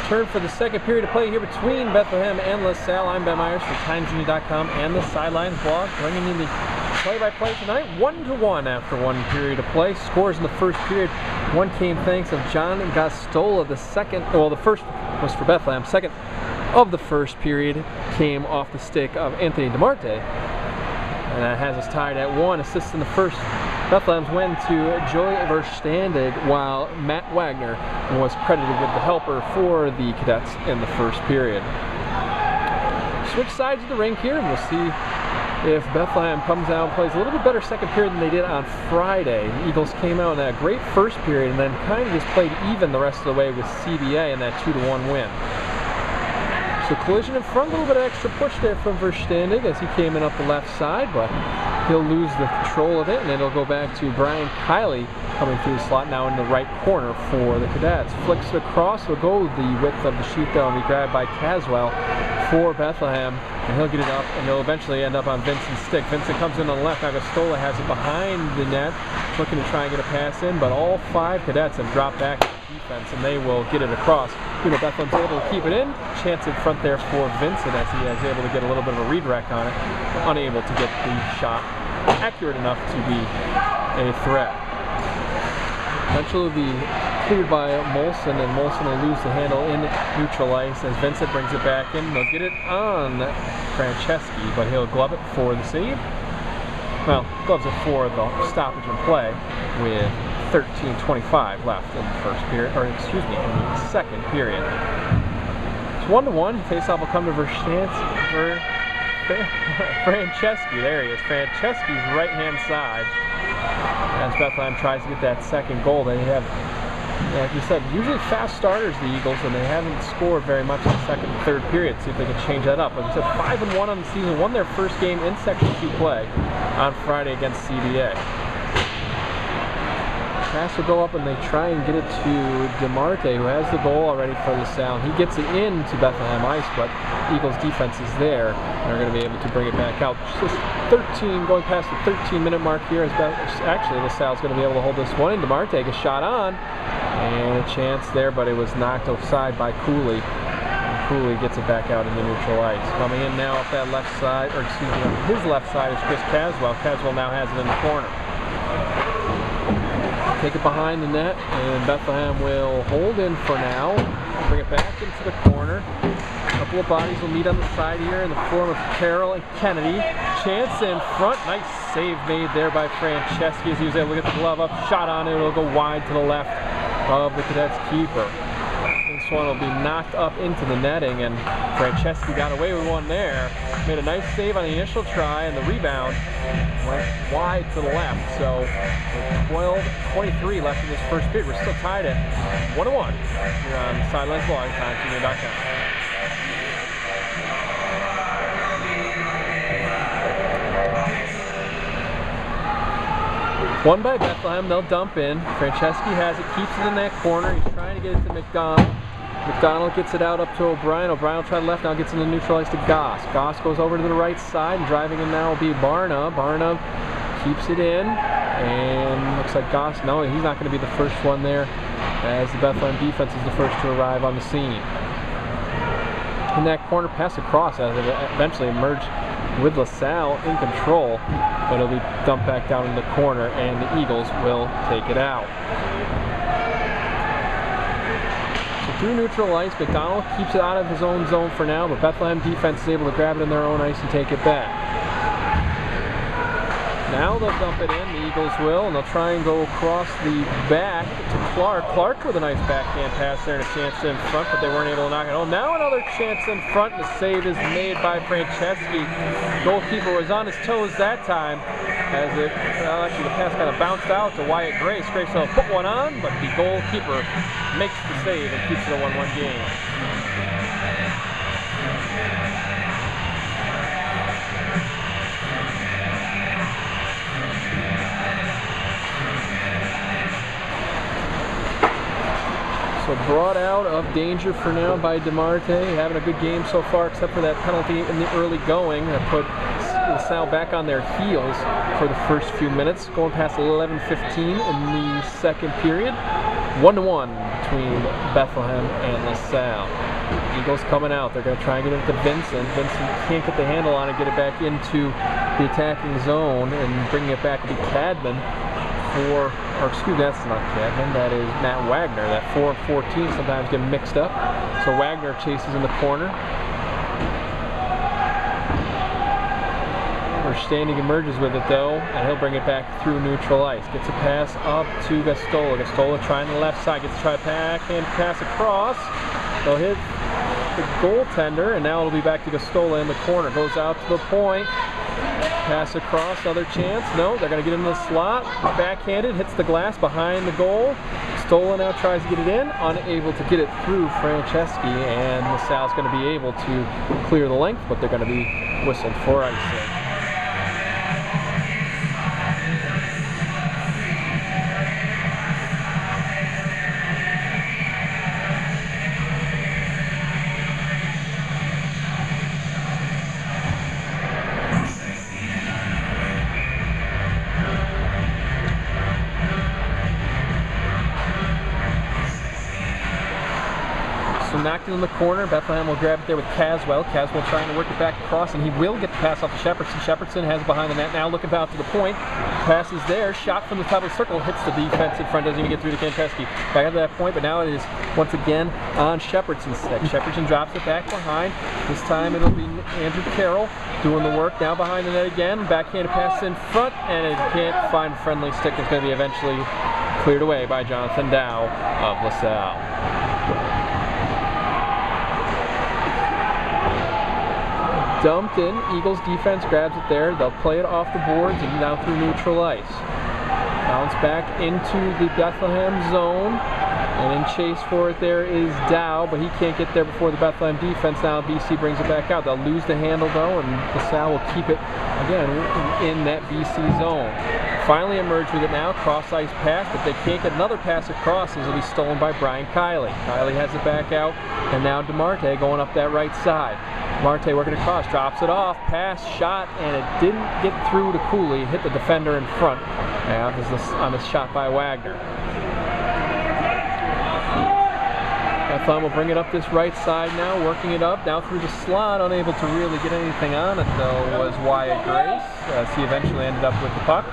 Turn for the second period of play here between Bethlehem and LaSalle. I'm Ben Myers from TimesJunior.com and the Sidelines blog, bringing you the play-by-play tonight. 1-1 after one period of play. Scores in the first period. One came thanks of John Gostola. The second, well, the first was for Bethlehem. Second of the first period came off the stick of Anthony DeMarte. And that has us tied at 1. Assists in the first. Bethlehem's went to Joy Verstandig, while Matt Wagner was credited with the helper for the Cadets in the first period. Switch sides of the rink here, and we'll see if Bethlehem comes out and plays a little bit better second period than they did on Friday. The Eagles came out in that great first period and then kind of just played even the rest of the way with CBA in that 2-1 win. So collision in front, a little bit of extra push there from Verstandig as he came in up the left side, but he'll lose the control of it, and it'll go back to Brian Kiley coming through the slot now in the right corner for the Cadets. Flicks it across, will go the width of the sheet though, and be grabbed by Caswell for Bethlehem, and he'll get it up, and he'll eventually end up on Vincent's stick. Vincent comes in on the left, now Gostola has it behind the net, looking to try and get a pass in, but all 5 Cadets have dropped back to defense, and they will get it across. Bethlenem's able to keep it in. Chance in front there for Vincent as he is able to get a little bit of a redirect on it, but unable to get the shot accurate enough to be a threat. Eventually will be cleared by Molson, and Molson will lose the handle in neutral ice as Vincent brings it back in. They'll get it on Franceschi, but he'll glove it for the save. Well, gloves it for the stoppage in play with 13:25 left in the first period, or excuse me, in the second period. It's 1-1. Faceoff will come to Franceschi. There he is. Franceschi's right-hand side. As Bethlehem tries to get that second goal, they have, like you said, usually fast starters, the Eagles, and they haven't scored very much in the second and third period. See if they can change that up. Like I said, 5-1 on the season. Won their first game in Section 2 play on Friday against CBA. Pass will go up, and they try and get it to DeMarte, who has the goal already for LaSalle. He gets it into Bethlehem ice, but Eagles defense is there. They're going to be able to bring it back out. Just 13, going past the 13-minute mark here. Actually, LaSalle's going to be able to hold this one. And DeMarte gets shot on, and a chance there, but it was knocked offside by Cooley. And Cooley gets it back out into neutral ice. Coming in now off that left side, or excuse me, on his left side is Chris Caswell. Caswell now has it in the corner. Take it behind the net, and Bethlehem will hold in for now. Bring it back into the corner. A couple of bodies will meet on the side here in the form of Carroll and Kennedy. Chance in front. Nice save made there by Franceschi as he was able to get the glove up. Shot on it. It'll go wide to the left of the Cadets keeper. This one will be knocked up into the netting, and Franceschi got away with one there. Made a nice save on the initial try, and the rebound went wide to the left. So with 12:23 left in this first period, we're still tied at 1-1 here on the Sidelines blog, TimesJunior.com. One by Bethlehem, they'll dump in. Franceschi has it, keeps it in that corner. He's trying to get it to McDonald. McDonald gets it out up to O'Brien. O'Brien will try to left, now gets in the neutral ice to Goss. Goss goes over to the right side, and driving in now will be Barna. Barna keeps it in, and looks like Goss, no, he's not going to be the first one there, as the Bethlehem defense is the first to arrive on the scene. In that corner, pass across as it eventually emerged with LaSalle in control, but it'll be dumped back down in the corner, and the Eagles will take it out. So through neutral ice, McDonald keeps it out of his own zone for now, but Bethlehem defense is able to grab it in their own ice and take it back. Now they'll dump it in, the Eagles will, and they'll try and go across the back to Clark. Clark with a nice backhand pass there and a chance in front, but they weren't able to knock it home. Now another chance in front, and the save is made by Franceschi. Goalkeeper was on his toes that time, as it, well, actually the pass kind of bounced out to Wyatt Grace. Grace will put one on, but the goalkeeper makes the save and keeps it a 1-1 game. So brought out of danger for now by DeMarte, having a good game so far except for that penalty in the early going that put LaSalle back on their heels for the first few minutes, going past 11:15 in the second period. 1-1 between Bethlehem and LaSalle. Eagles coming out. They're going to try and get it to Vincent. Vincent can't get the handle on it, get it back into the attacking zone, and bringing it back will be Cadman for, or excuse me, that's not Cadman, that is Matt Wagner. That 4 and 14 sometimes get mixed up. So Wagner chases in the corner. Standing emerges with it though, and he'll bring it back through neutral ice. Gets a pass up to Gastola. Gastola trying the left side. Gets to try a backhand pass across. They'll hit the goaltender, and now it'll be back to Gastola in the corner. Goes out to the point. Pass across, another chance. No, they're going to get in the slot. Backhanded, hits the glass behind the goal. Gastola now tries to get it in, unable to get it through Franceschi, and LaSalle's going to be able to clear the length, but they're going to be whistled for icing. Knocked it in the corner. Bethlehem will grab it there with Caswell. Caswell trying to work it back across, and he will get the pass off to Shepardson. Shepardson has it behind the net now, looking out to the point. Pass is there. Shot from the top of the circle. Hits the defense in front. Doesn't even get through to Kanteski. Back up to that point, but now it is once again on Shepardson's stick. Shepardson drops it back behind. This time it'll be Andrew Carroll doing the work. Now behind the net again. Backhanded pass in front, and it can't find a friendly stick. It's going to be eventually cleared away by Jonathan Dow of LaSalle. Dumped in. Eagles defense grabs it there. They'll play it off the boards and now through neutral ice. Bounce back into the Bethlehem zone. And in chase for it there is Dow, but he can't get there before the Bethlehem defense. Now BC brings it back out. They'll lose the handle though, and LaSalle will keep it again in that BC zone. Finally emerge with it now. Cross ice pass, but they can't get another pass across as it'll be stolen by Brian Kiley. Kiley has it back out, and now DeMarte going up that right side. Marte working across, drops it off, pass, shot, and it didn't get through to Cooley, hit the defender in front on this shot by Wagner. Bethlehem will bring it up this right side now, working it up, now through the slot, unable to really get anything on it though was Wyatt Grace, as he eventually ended up with the puck.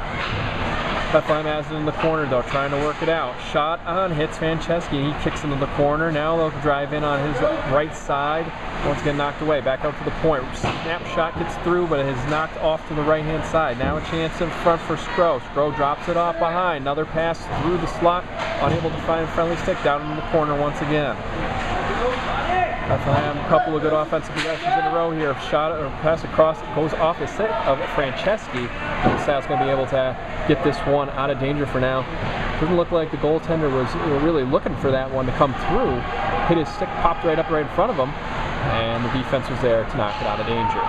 Bethlehem has it in the corner though, trying to work it out. Shot on, hits Franceschi, he kicks into the corner. Now they'll drive in on his right side. Once again knocked away, back out to the point. Snap shot gets through, but it is knocked off to the right hand side. Now a chance in front for Skro. Skro drops it off behind. Another pass through the slot, unable to find a friendly stick, down in the corner once again. Bethlehem, a couple of good offensive possessions in a row here. Shot or pass across, goes off the stick of Franceschi. LaSalle's going to be able to get this one out of danger for now. Doesn't look like the goaltender was really looking for that one to come through. Hit his stick, popped right up right in front of him, and the defense was there to knock it out of danger.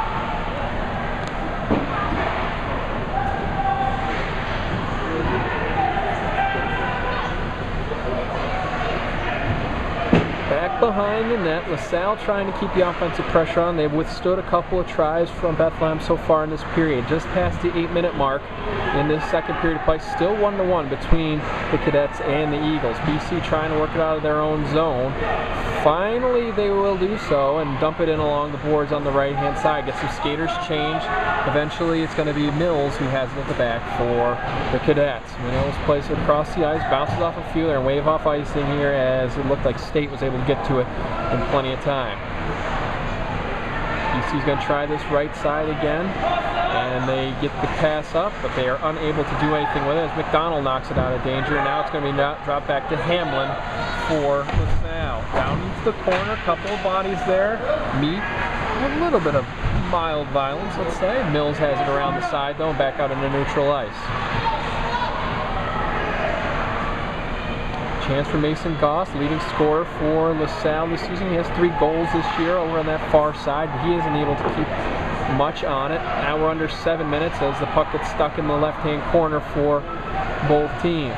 Back behind the net, LaSalle trying to keep the offensive pressure on. They've withstood a couple of tries from Bethlehem so far in this period. Just past the 8-minute mark in this second period of play. Still 1-1 between the Cadets and the Eagles. BC trying to work it out of their own zone. Finally, they will do so and dump it in along the boards on the right-hand side. Get some skaters changed. Eventually, it's going to be Mills who has it at the back for the Cadets. Mills plays it across the ice, bounces off a few there, and wave off icing here as it looked like State was able to get to it in plenty of time. BC's going to try this right side again, and they get the pass up, but they are unable to do anything with it as McDonald knocks it out of danger. Now it's going to be dropped back to Hamlin for LaSalle. Down into the corner, a couple of bodies there meet. A little bit of mild violence, let's say. Mills has it around the side though, and back out into neutral ice. Chance for Mason Goss, leading scorer for LaSalle this season. He has 3 goals this year over on that far side, but he isn't able to keep much on it. Now we're under 7 minutes as the puck gets stuck in the left-hand corner for both teams.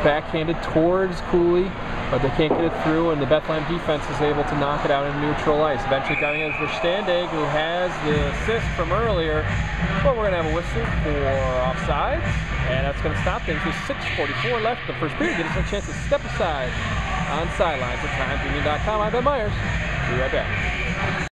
Backhanded towards Cooley, but they can't get it through, and the Bethlehem defense is able to knock it out in neutral ice. Eventually coming in for Standeg, who has the assist from earlier, but we're going to have a whistle for offsides, and that's going to stop things with 6:44 left. The first period gives us a chance to step aside on sidelines at TimesUnion.com. I'm Ben Myers. Be right back.